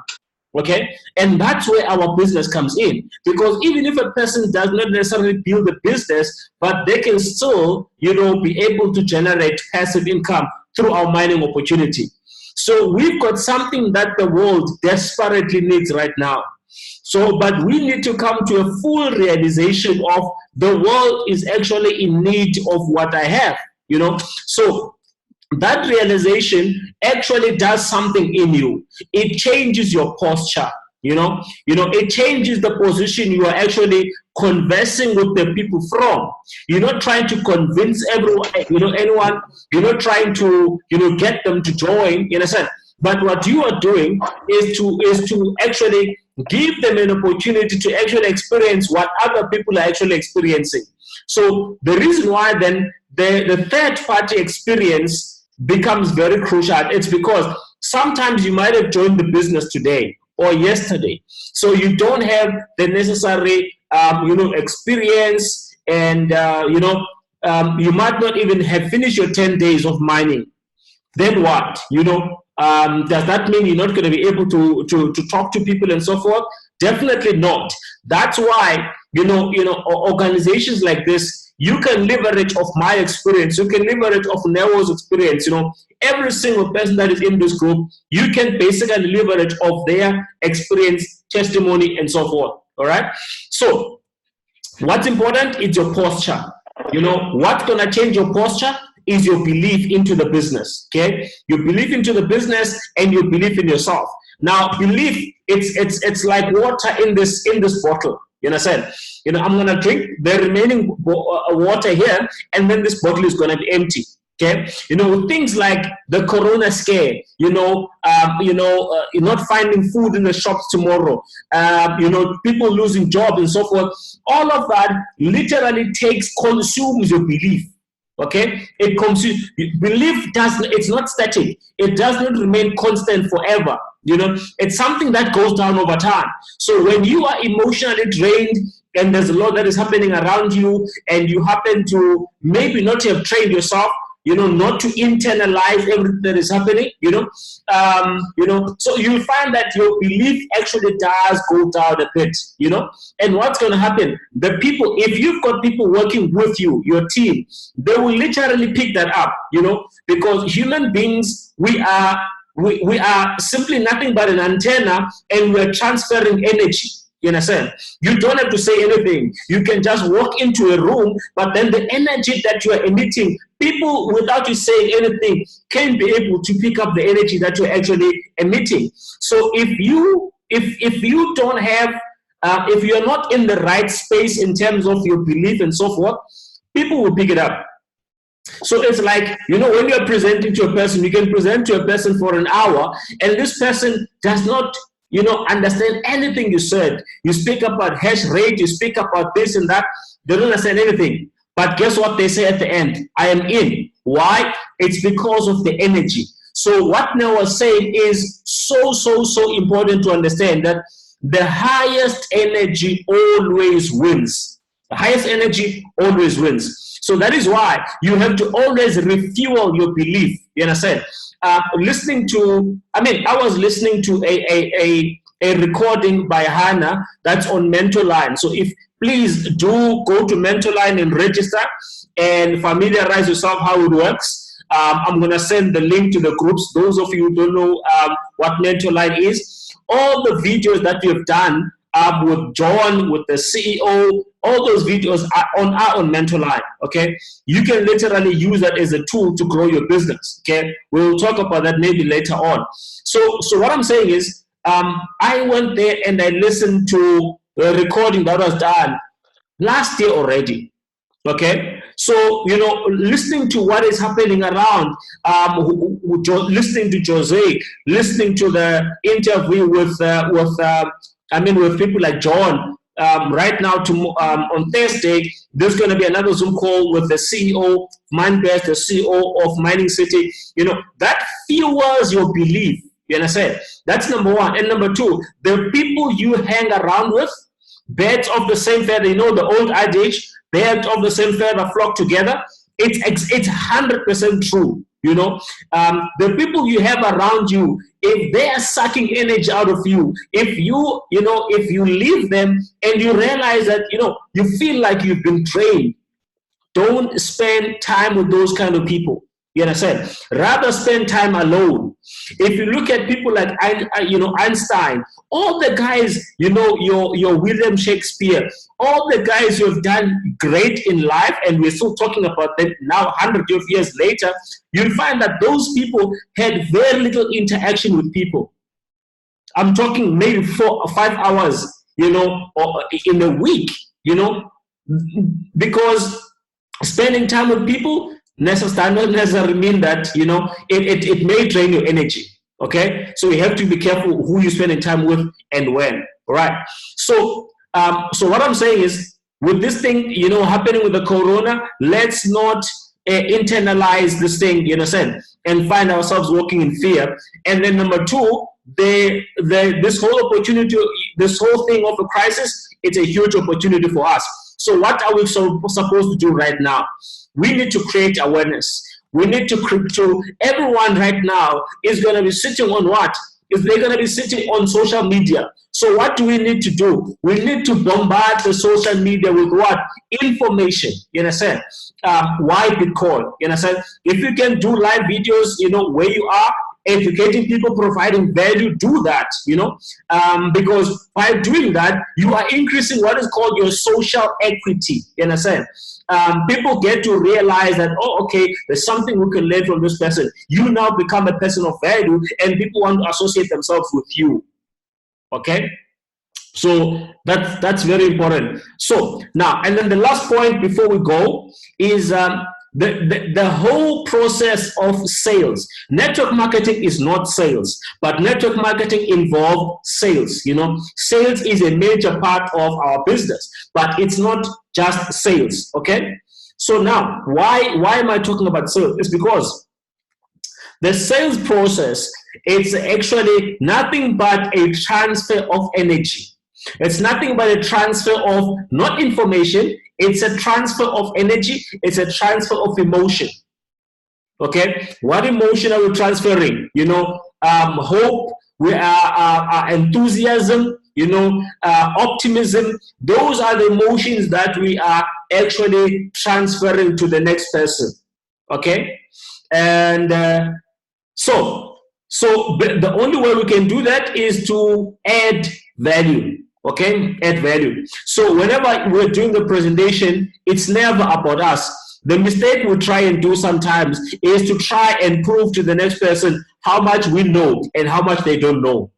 Okay, and that's where our business comes in, because even if a person does not necessarily build a business, but they can still, you know, be able to generate passive income through our mining opportunity. So we've got something that the world desperately needs right now. So, but we need to come to a full realization of the world is actually in need of what I have, you know. So that realization actually does something in you. It changes your posture, you know, it changes the position you are actually conversing with the people from. You're not trying to convince everyone, anyone. You're not trying to, get them to join, you understand? But what you are doing is to actually give them an opportunity to actually experience what other people are actually experiencing. So the reason why then the third party experience becomes very crucial. It's because sometimes you might have joined the business today or yesterday, so you don't have the necessary experience, and you might not even have finished your 10 days of mining. Then what? Does that mean you're not going to be able to talk to people and so forth? Definitely not. That's why organizations like this, you can leverage off my experience. You can leverage off Neo's experience. Every single person that is in this group, you can basically leverage off their experience, testimony, and so forth. All right. So, what's important is your posture. What's gonna change your posture is your belief into the business. Okay, you believe into the business and you believe in yourself. Now, belief, it's like water in this bottle. You understand? I'm gonna drink the remaining water here, and then this bottle is gonna be empty. Okay, things like the corona scare, not finding food in the shops tomorrow, people losing jobs and so forth. All of that literally consumes your belief. Okay, it consumes belief. It's not static. It does not remain constant forever. It's something that goes down over time. So when you are emotionally drained and there's a lot that is happening around you, and you happen to maybe not have trained yourself, not to internalize everything that is happening, so you'll find that your belief actually does go down a bit, and what's going to happen? The people, if you've got people working with you, your team, they will literally pick that up, because human beings, we are simply nothing but an antenna, and we're transferring energy. You understand? You don't have to say anything. You can just walk into a room, but then the energy that you are emitting, people, without you saying anything, can be able to pick up the energy that you're actually emitting. So if you don't have, if you're not in the right space in terms of your belief and so forth, people will pick it up. So it's like, when you're presenting to a person, you can present to a person for an hour, and this person does not understand anything you said. You speak about hash rate, you speak about this and that, they don't understand anything. But guess what they say at the end? I am in. Why? It's because of the energy. So what Neo was saying is so important to understand, that the highest energy always wins. The highest energy always wins. So that is why you have to always refuel your belief. You understand? I was listening to a recording by Hannah that's on Mentorline. So please do go to Mentorline and register and familiarize yourself how it works. I'm going to send the link to the groups. Those of you who don't know what Mentorline is, all the videos that we've done with John, with the CEO, all those videos are on Mentorline. Okay, you can literally use that as a tool to grow your business. Okay, we'll talk about that maybe later on. So what I'm saying is, I went there and I listened to the recording that was done last year already. Okay, so listening to what is happening around, listening to Jose, listening to the interview with people like John. Right now, on Thursday, there's going to be another Zoom call with the CEO of Minebase, the CEO of Mining City. That fuels your belief. You understand? That's number one. And number two, the people you hang around with, birds of the same feather, you know the old adage, birds of the same feather flock together. It's 100% true. You know, the people you have around you, if they are sucking energy out of you, if you leave them and you realize that, you feel like you've been drained, don't spend time with those kind of people. You understand? Rather spend time alone. If you look at people like Einstein, all the guys, your William Shakespeare, all the guys who have done great in life, and we're still talking about them now, 100 of years later, you'll find that those people had very little interaction with people. I'm talking maybe 4 or 5 hours, or in a week, because spending time with people doesn't necessarily mean that, it may drain your energy. Okay, so you have to be careful who you're spending time with and when. All right. So what I'm saying is, with this thing, happening with the corona, let's not internalize this thing, and find ourselves walking in fear. And then number two, this whole opportunity, this whole thing of a crisis, it's a huge opportunity for us. So what are we supposed to do right now? We need to create awareness. We need to everyone right now is going to be sitting on what? They're going to be sitting on social media. So what do we need to do? We need to bombard the social media with what? Information. You understand? Why Bitcoin? You understand? If you can do live videos, where you are, educating people, providing value, do that, because by doing that, you are increasing what is called your social equity. You understand? People get to realize that, okay, there's something we can learn from this person. You now become a person of value, and people want to associate themselves with you. Okay? So that's very important. So now, and then the last point before we go is the whole process of sales. Network marketing is not sales, but network marketing involves sales. Sales is a major part of our business, but it's not just sales. Okay, so now why am I talking about sales? It's because the sales process, it's actually nothing but a transfer of energy. It's nothing but a transfer of not information. It's a transfer of energy. It's a transfer of emotion. Okay, what emotion are we transferring? Hope, we are enthusiasm, optimism. Those are the emotions that we are actually transferring to the next person. Okay, and so the only way we can do that is to add value. Okay, add value. So whenever we're doing the presentation, it's never about us. The mistake we try and do sometimes is to try and prove to the next person how much we know and how much they don't know.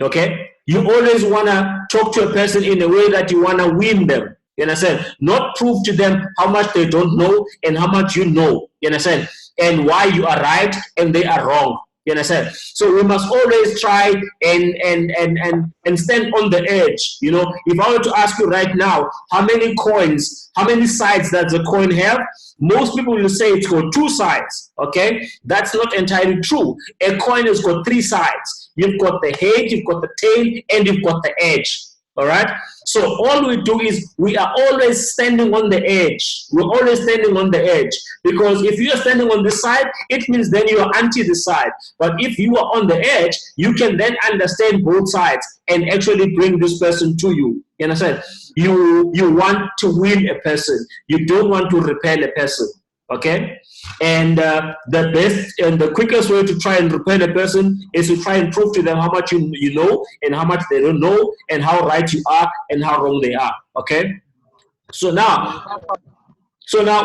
Okay, you always want to talk to a person in a way that you want to win them. You understand? Not prove to them how much they don't know and how much you know. You understand? And why you are right and they are wrong. You understand? So we must always try and stand on the edge. If I were to ask you right now, how many coins, how many sides does a coin have? Most people will say it's got 2 sides. Okay, that's not entirely true. A coin has got 3 sides. You've got the head, you've got the tail, and you've got the edge. All right. So all we do is we are always standing on the edge. We're always standing on the edge, because if you are standing on this side, it means then you are anti this side. But if you are on the edge, you can then understand both sides and actually bring this person to you. You understand? You want to win a person. You don't want to repel a person. Okay? And the best and the quickest way to try and repel a person is to try and prove to them how much you know and how much they don't know and how right you are and how wrong they are. Okay. So now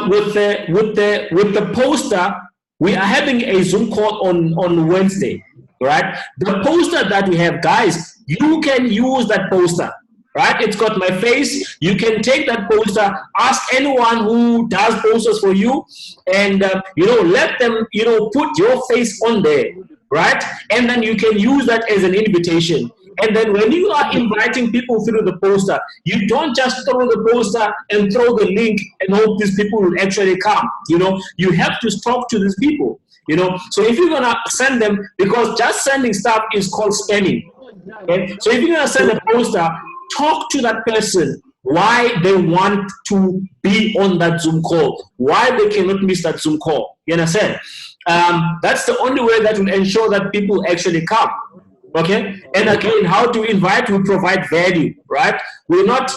with the poster, we are having a Zoom call on Wednesday, right? The poster that we have, guys, you can use that poster. Right? It's got my face. You can take that poster, ask anyone who does posters for you, and let them put your face on there, right? And then you can use that as an invitation. And then when you are inviting people through the poster, you don't just throw the poster and throw the link and hope these people will actually come. You have to talk to these people. You know, so if you're gonna send them, because just sending stuff is called spamming. Okay? So if you're gonna send a poster, talk to that person why they want to be on that Zoom call, why they cannot miss that Zoom call. You understand? That's the only way that will ensure that people actually come. Okay, and again, how to invite? We provide value, right? We're not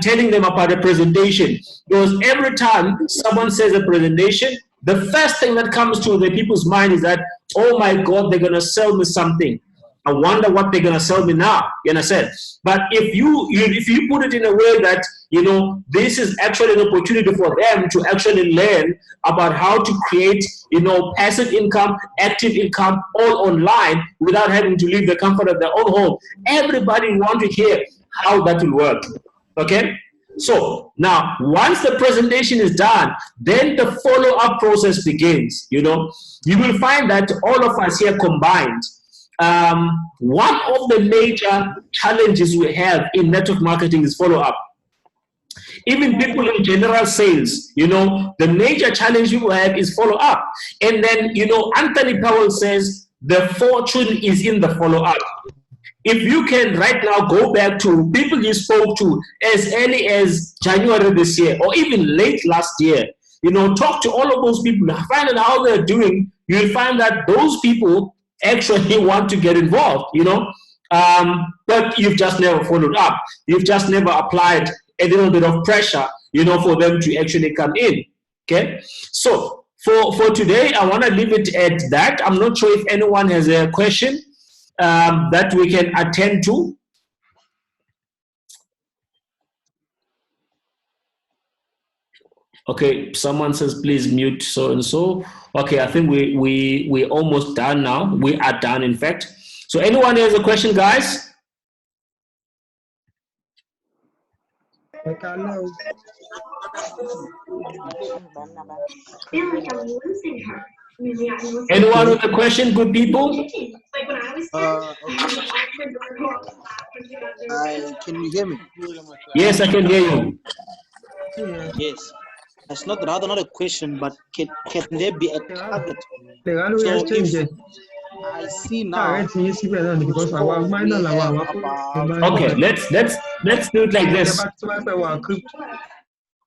telling them about a presentation, because every time someone says a presentation, the first thing that comes to the people's mind is that, oh my God, they're gonna sell me something. I wonder what they're gonna sell me now. You understand? But if you put it in a way that, you know, this is actually an opportunity for them to actually learn about how to create, you know, passive income, active income, all online without having to leave the comfort of their own home. Everybody want to hear how that will work. Okay? So now, once the presentation is done, then the follow-up process begins. You know, you will find that all of us here combined, one of the major challenges we have in network marketing is follow-up. Even people in general sales, you know, the major challenge you have is follow-up. And then, you know, Anthony Powell says the fortune is in the follow-up. If you can right now go back to people you spoke to as early as January this year, or even late last year, you know, talk to all of those people, find out how they're doing, you'll find that those people actually want to get involved, you know, but you've just never followed up. You've just never applied a little bit of pressure, you know, for them to actually come in. Okay, so for today, I want to leave it at that. I'm not sure if anyone has a question that we can attend to. Okay, someone says please mute so and so. Okay, I think we almost done now. We are done, in fact. So anyone has a question, guys? Anyone with a question, good people? Can you hear me? Yes, I can hear you. Yes. It's not rather not a question, but can there be a target? So if I see now, okay, let's do it like this.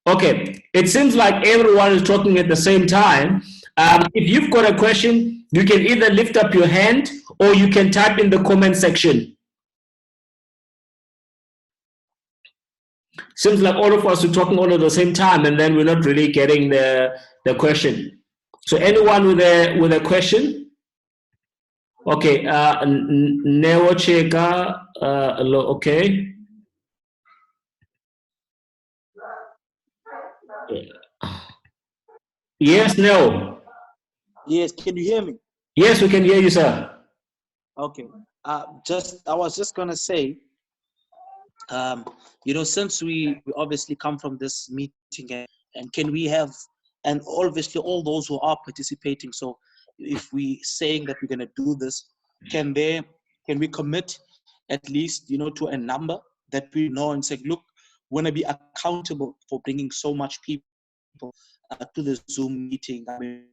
Okay, it seems like everyone is talking at the same time. If you've got a question, you can either lift up your hand or you can type in the comment section. Seems like all of us are talking all at the same time, and then we're not really getting the question. So anyone with a question? Okay, Neo Cheka, okay. Yes, Neo. Yes, can you hear me? Yes, we can hear you, sir. Okay. I was just gonna say, you know, since we obviously come from this meeting, and can we have, and obviously all those who are participating, so if we saying that we're gonna do this, can we commit at least, you know, to a number that we know and say, look, we're gonna be accountable for bringing so much people to the Zoom meeting. I mean,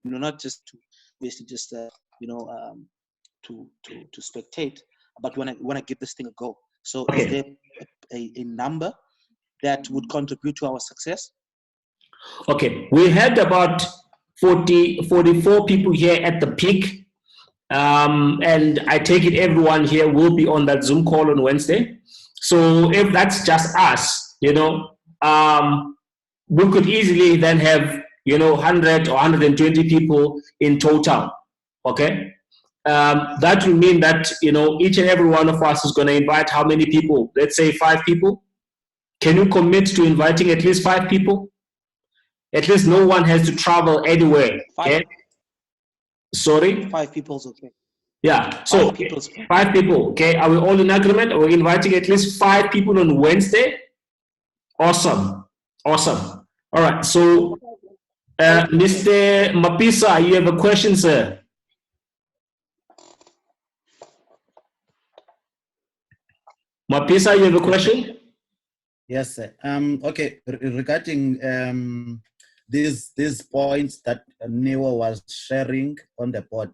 you know, not just to basically just you know, to spectate, but we want to give this thing a go. So okay. Is there a number that would contribute to our success? Okay, we had about 44 people here at the peak, and I take it everyone here will be on that Zoom call on Wednesday. So if that's just us, you know, we could easily then have, you know, 100 or 120 people in total. Okay, that will mean that, you know, each and every one of us is going to invite how many people? Let's say 5 people. Can you commit to inviting at least 5 people? At least no one has to travel anywhere. Okay? Sorry? 5 people's okay. Yeah, so 5 people. Okay, are we all in agreement? Are we inviting at least 5 people on Wednesday? Awesome. Awesome. All right, so Mr. Mapisa, you have a question, sir? Mapisa, you have a question? Yes, sir. Okay, regarding these points that Neo was sharing on the board.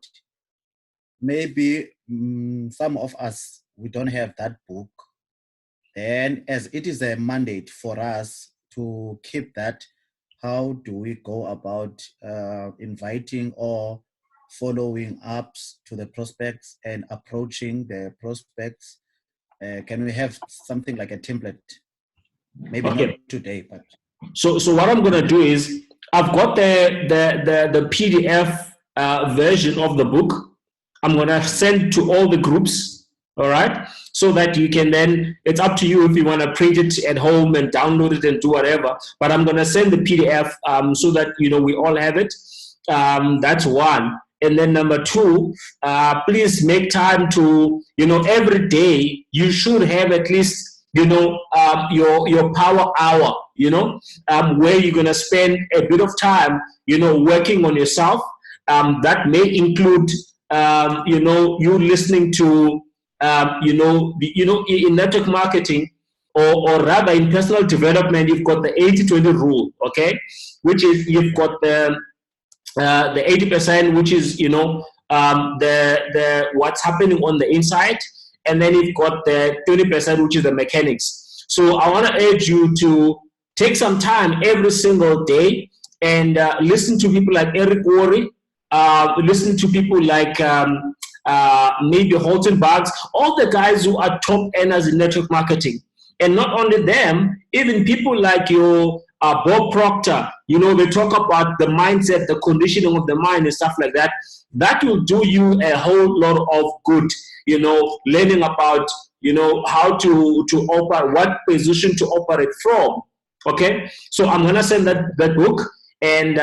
Maybe some of us, we don't have that book. And as it is a mandate for us to keep that, how do we go about inviting or following up to the prospects and approaching the prospects? Can we have something like a template? Maybe not today, but so what I'm gonna do is I've got the PDF version of the book. I'm gonna send to all the groups, all right, so that you can then, it's up to you if you want to print it at home and download it and do whatever, but I'm gonna send the PDF so that we all have it. That's one. And then number two, please make time to, every day you should have at least your power hour, where you're going to spend a bit of time, working on yourself. That may include, you listening to, in network marketing, or rather in personal development, you've got the 80-20 rule, okay? Which is, you've got the 80%, which is, the what's happening on the inside. And then you've got the 20%, which is the mechanics. So I want to urge you to take some time every single day and listen to people like Eric Worre, listen to people like maybe Holton Bugs, all the guys who are top earners in network marketing. And not only them, even people like your Bob Proctor, they talk about the mindset, the conditioning of the mind and stuff like that. That will do you a whole lot of good. Learning about, how to operate, what position to operate from. Okay, so I'm gonna send that book, and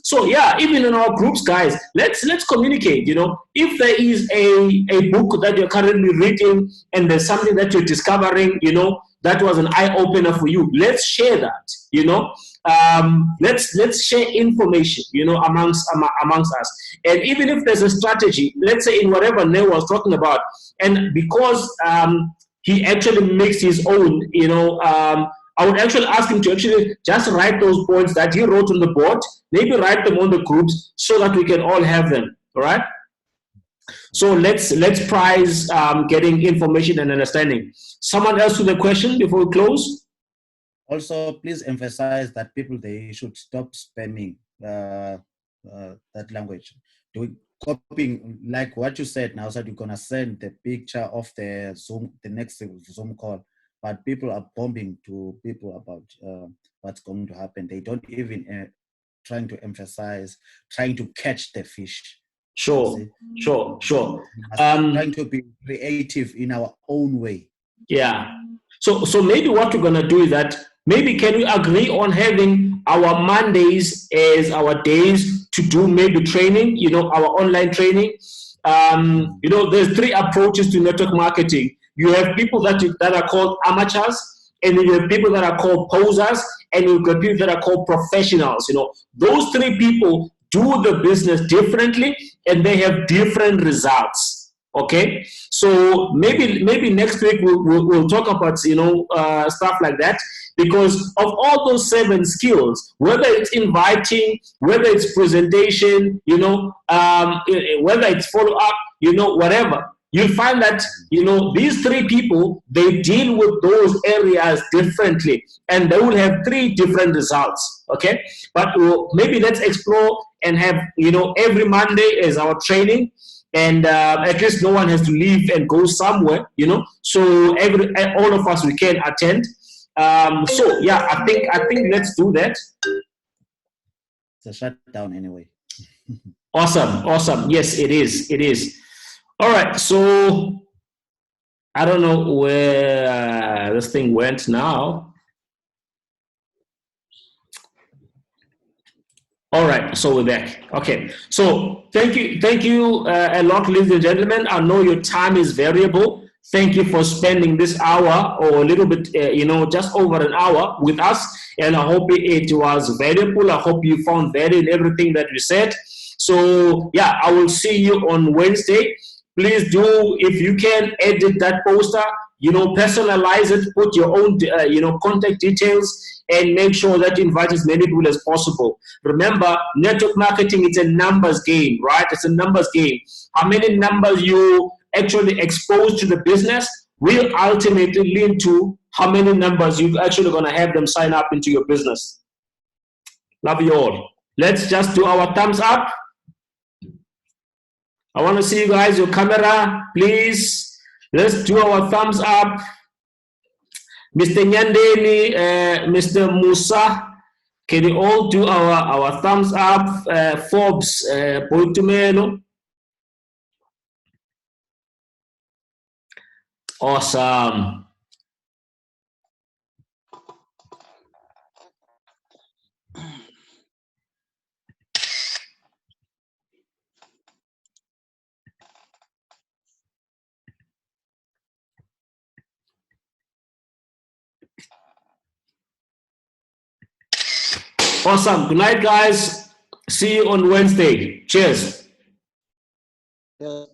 so yeah, even in our groups, guys, let's communicate. If there is a book that you're currently reading and there's something that you're discovering, that was an eye opener for you, let's share that. Let's share information, amongst us. And even if there's a strategy, let's say in whatever Neo was talking about, and because he actually makes his own, I would actually ask him to actually just write those points that he wrote on the board, maybe write them on the groups so that we can all have them. All right. So let's prize getting information and understanding. Someone else with a question before we close? Also, please emphasize that people, they should stop spamming that language. Copying, like what you said now, that you're gonna send the picture of the Zoom, the next Zoom call, but people are bombing to people about what's going to happen. They don't even trying to emphasize, trying to catch the fish. Sure. Trying to be creative in our own way. Yeah. So maybe what we're gonna do is that, maybe can we agree on having our Mondays as our days to do maybe training, our online training? There's three approaches to network marketing. You have people that are called amateurs, and then you have people that are called posers, and you've got people that are called professionals. Those three people do the business differently, and they have different results. Okay, so maybe next week we'll talk about stuff like that, because of all those 7 skills, whether it's inviting, whether it's presentation, whether it's follow up, whatever, you'll find that these 3 people, they deal with those areas differently, and they will have 3 different results. Okay, but maybe let's explore and have every Monday as our training. And at least no one has to leave and go somewhere, so all of us, we can attend. So yeah, I think let's do that. It's a shutdown anyway. Awesome. Yes, it is. All right, so I don't know where this thing went now. All right, so we're back. Okay, so thank you a lot, ladies and gentlemen. I know your time is variable. Thank you for spending this hour or a little bit, just over an hour with us. And I hope it was valuable. I hope you found value in everything that we said. So yeah, I will see you on Wednesday. please do, if you can, edit that poster, personalize it, put your own, contact details, and make sure that you invite as many people as possible. Remember, network marketing, it's a numbers game, right? It's a numbers game. How many numbers you actually expose to the business will ultimately lead to how many numbers you're actually going to have them sign up into your business. Love you all. Let's just do our thumbs up. I want to see you guys, your camera, please. Let's do our thumbs up. Mr. Nyandeni, Mr. Musa, can you all do our thumbs up? Forbes, Poitumeno. Awesome. Awesome. Good night, guys. See you on Wednesday. Cheers. Yeah.